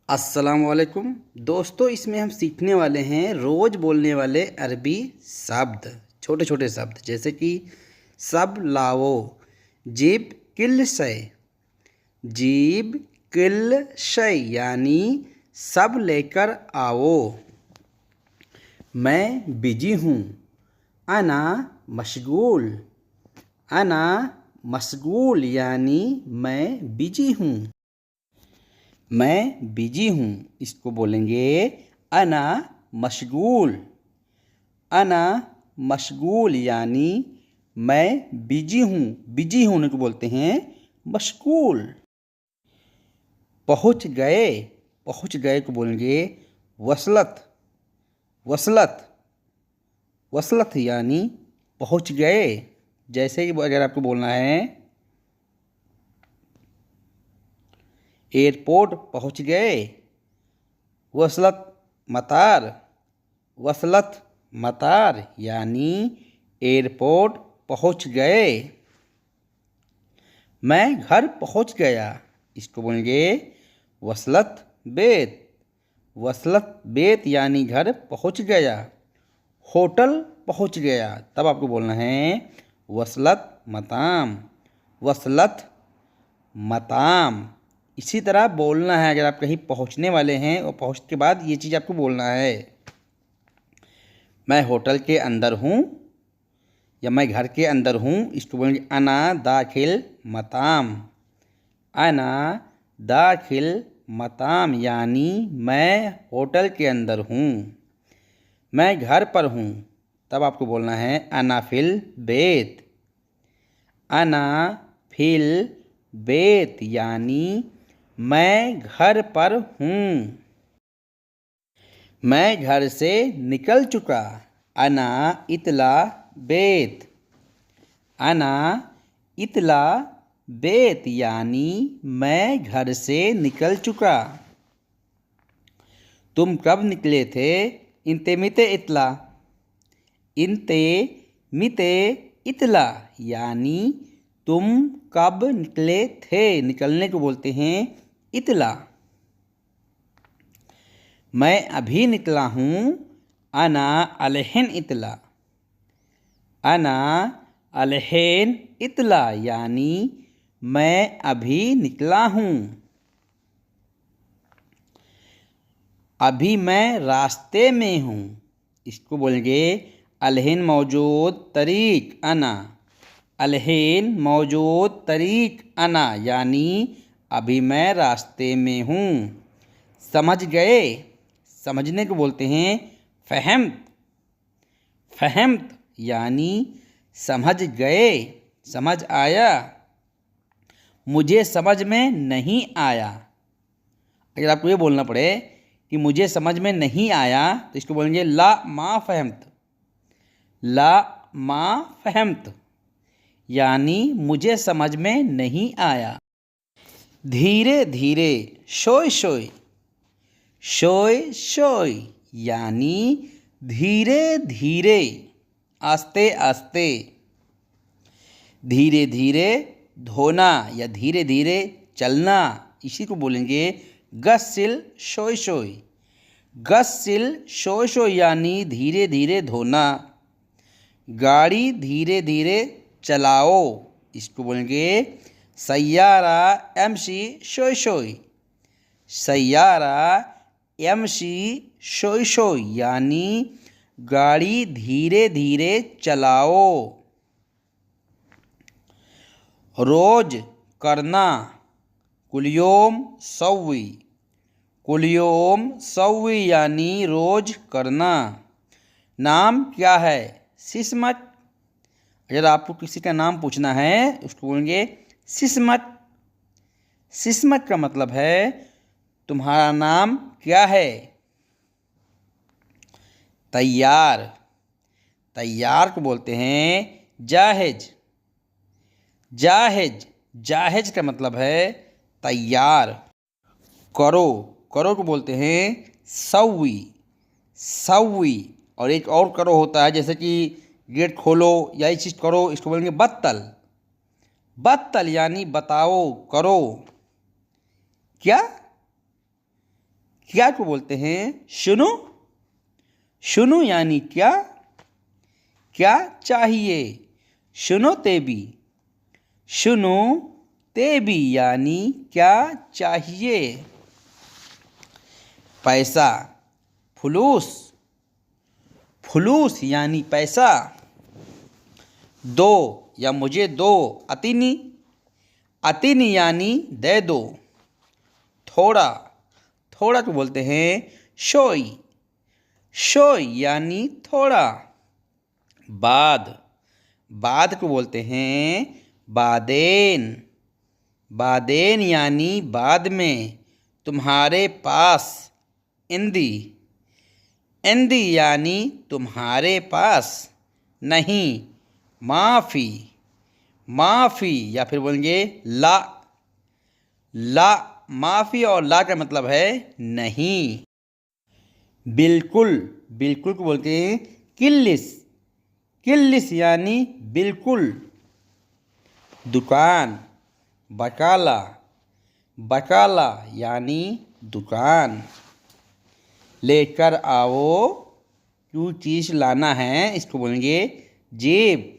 अस्सलाम वालेकुम दोस्तों, इसमें हम सीखने वाले हैं रोज़ बोलने वाले अरबी शब्द, छोटे छोटे शब्द जैसे कि सब लाओ, जीब किल शय, जीब किल शय यानी सब लेकर आओ। मैं बिजी हूँ, अना मशगूल, अना मशगूल यानी मैं बिजी हूँ। मैं बिजी हूँ, इसको बोलेंगे अना मशगूल, अना मशगूल यानी मैं बिजी हूँ। बिजी होने को बोलते हैं मशगूल। पहुँच गए, पहुँच गए को बोलेंगे वसलत, वसलत, वसलत यानी पहुँच गए। जैसे कि अगर आपको बोलना है एयरपोर्ट पहुंच गए, वसलत मतार, वसलत मतार यानी एयरपोर्ट पहुंच गए। मैं घर पहुंच गया, इसको बोलेंगे वसलत बेत, वसलत बेत यानी घर पहुंच गया। होटल पहुंच गया, तब आपको बोलना है वसलत मताम, वसलत मताम। इसी तरह बोलना है अगर आप कहीं पहुंचने वाले हैं और पहुंचने के बाद ये चीज़ आपको बोलना है। मैं होटल के अंदर हूँ या मैं घर के अंदर हूँ, इसको बोलेंगे अना दाखिल मताम, अना दाखिल मताम यानी मैं होटल के अंदर हूँ। मैं घर पर हूँ, तब आपको बोलना है अना फिल बेत, अना फिल बेत यानी मैं घर पर हूँ। मैं घर से निकल चुका, अना इतला बेत, अना इतला बेत यानी मैं घर से निकल चुका। तुम कब निकले थे, इंते मिते इतला, इंते मिते इतला यानी तुम कब निकले थे, निकलने को बोलते हैं इतला। मैं अभी निकला हूँ, अना अलहन इतला, अना अलहन इतला यानी मैं अभी निकला हूँ। अभी मैं रास्ते में हूँ, इसको बोलेंगे अलहन मौजूद तरीक अना, अलहन मौजूद तरीक अना यानी अभी मैं रास्ते में हूँ। समझ गए, समझने को बोलते हैं फहमत, फहमत यानी समझ गए, समझ आया। मुझे समझ में नहीं आया, अगर आपको ये बोलना पड़े कि मुझे समझ में नहीं आया तो इसको बोलेंगे ला मा फहमत, ला मा फहमत यानी मुझे समझ में नहीं आया। धीरे धीरे, शोय शोय, शोय शोय यानी धीरे धीरे, आस्ते आस्ते। धीरे धीरे धोना या धीरे धीरे चलना, इसी को बोलेंगे गस्सिल शोय शोय, गस्सिल शोय शोय यानी धीरे धीरे धोना। गाड़ी धीरे धीरे चलाओ, इसको बोलेंगे सैयारा एमशी शोय शोय, सैयारा एमशी शोय शोय यानी गाड़ी धीरे धीरे चलाओ। रोज करना, कुलियोम सव्वी, कुलियोम सव्वी यानी रोज करना। नाम क्या है, सिस्मत, अगर आपको किसी का नाम पूछना है उसको बोलेंगे सिस्मत, सिस्मत का मतलब है तुम्हारा नाम क्या है। तैयार, तैयार को बोलते हैं जाहिज, जाहिज, जाहिज का मतलब है तैयार। करो, करो को बोलते हैं सव्वी, सव्वी। और एक और करो होता है जैसे कि गेट खोलो या ये चीज़ करो, इसको बोलेंगे बत्तल, बत्तल यानी बताओ, करो। क्या क्या को बोलते हैं शुनु। शुनु यानी क्या, क्या चाहिए। शुनो तेबी, शुनु तेबी यानी क्या चाहिए। पैसा, फुलूस, फुलूस यानी पैसा। दो या मुझे दो, अतिनी, अतिनी यानी दे दो। थोड़ा, थोड़ा को बोलते हैं शोई, शोई यानी थोड़ा। बाद, बाद को बोलते हैं बादेन, बादेन यानी बाद में, तुम्हारे पास। इंदी, इंदी यानी तुम्हारे पास नहीं। माफ़ी, माफ़ी या फिर बोलेंगे ला, ला, माफ़ी और ला का मतलब है नहीं। बिल्कुल, बिल्कुल को बोलते हैं किल्लिस, किल्लिस यानी बिल्कुल। दुकान, बकाला, बकाला यानी दुकान। लेकर आओ, जो चीज़ लाना है इसको बोलेंगे जेब,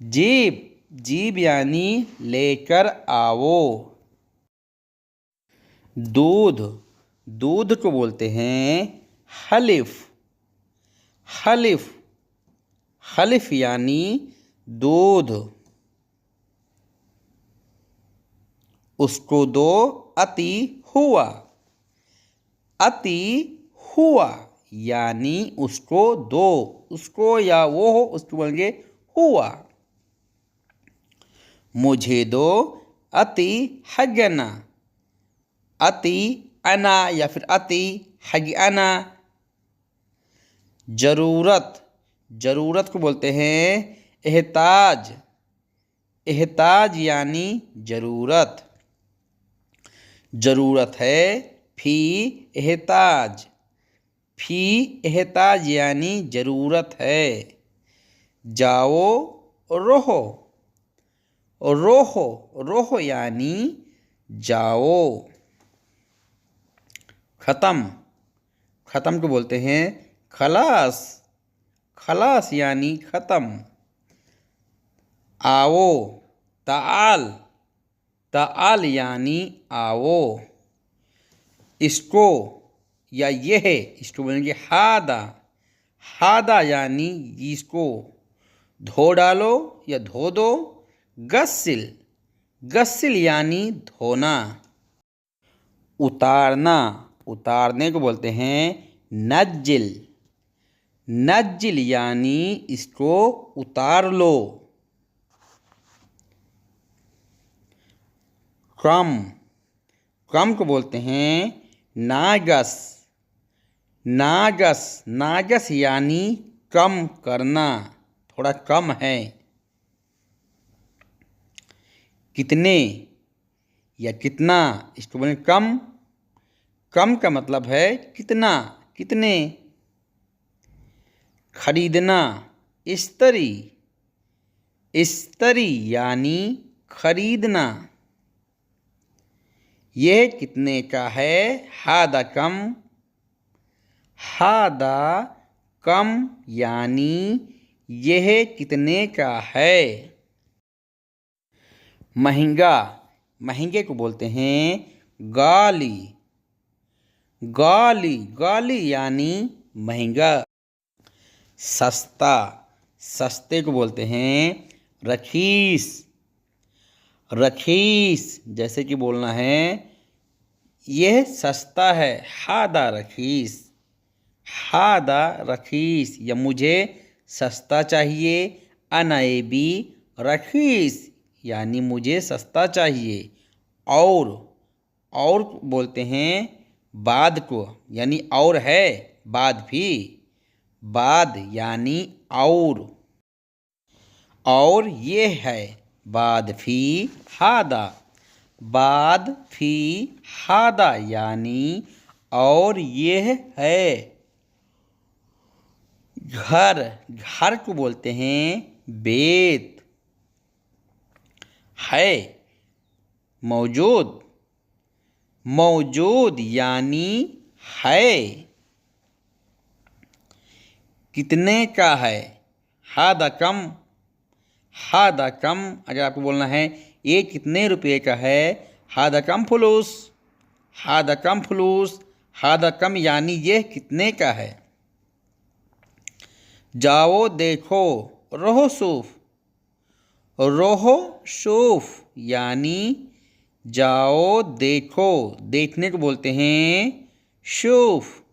जेब, जीब यानी लेकर आओ। दूध, दूध को बोलते हैं हलिफ, हलिफ, हलिफ यानी दूध। उसको दो, अति हुआ, अति हुआ यानी उसको दो। उसको या वो हो उसको बोलेंगे हुआ। मुझे दो, अति हगना, अति अना या फिर अति हगना। ज़रूरत, ज़रूरत को बोलते हैं एहताज, एहताज यानी ज़रूरत। ज़रूरत है फी एहताज, फी एहताज यानी ज़रूरत है। जाओ, रोहो, रोहो, रोहो यानी जाओ। ख़त्म, ख़त्म को बोलते हैं खलास, खलास यानी ख़त्म। आओ, ताल, ताल यानी आओ। इसको या यह, इसको बोलेंगे हादा, हादा यानी इसको। धो डालो या धो दो। गस्सिल, गस्सिल यानी धोना। उतारना, उतारने को बोलते हैं नज्जिल, नज्जिल यानी इसको उतार लो। कम, कम को बोलते हैं नागस, नागस, नागस यानी कम करना, थोड़ा कम है। कितने या कितना, इसको बोलें कम, कम का मतलब है कितना, कितने। खरीदना, इस्तरी, इस्तरी यानी खरीदना। यह कितने का है, हादा कम, हादा कम यानी यह कितने का है। महंगा, महंगे को बोलते हैं गाली, गाली, गाली यानी महंगा। सस्ता, सस्ते को बोलते हैं रखीस, रखीस जैसे कि बोलना है यह सस्ता है, हादा रखीस, हादा रखीस। या मुझे सस्ता चाहिए, अनाएबी रखीस यानी मुझे सस्ता चाहिए। और बोलते हैं बाद को, यानी और है बाद भी, बाद यानी और ये है बाद फी हादा, बाद फी हादा यानी और ये है। घर, घर को बोलते हैं बेत, है, मौजूद, मौजूद यानी है। कितने का है? हादा कम। हादा कम अगर आपको बोलना है ये कितने रुपये का है, हादा कम फुलूस। हादा कम फुलूस, हादा कम यानी ये कितने का है। जाओ देखो, रोहो सूफ। रोहो सूफ यानी जाओ देखो, देखने को बोलते हैं शूफ।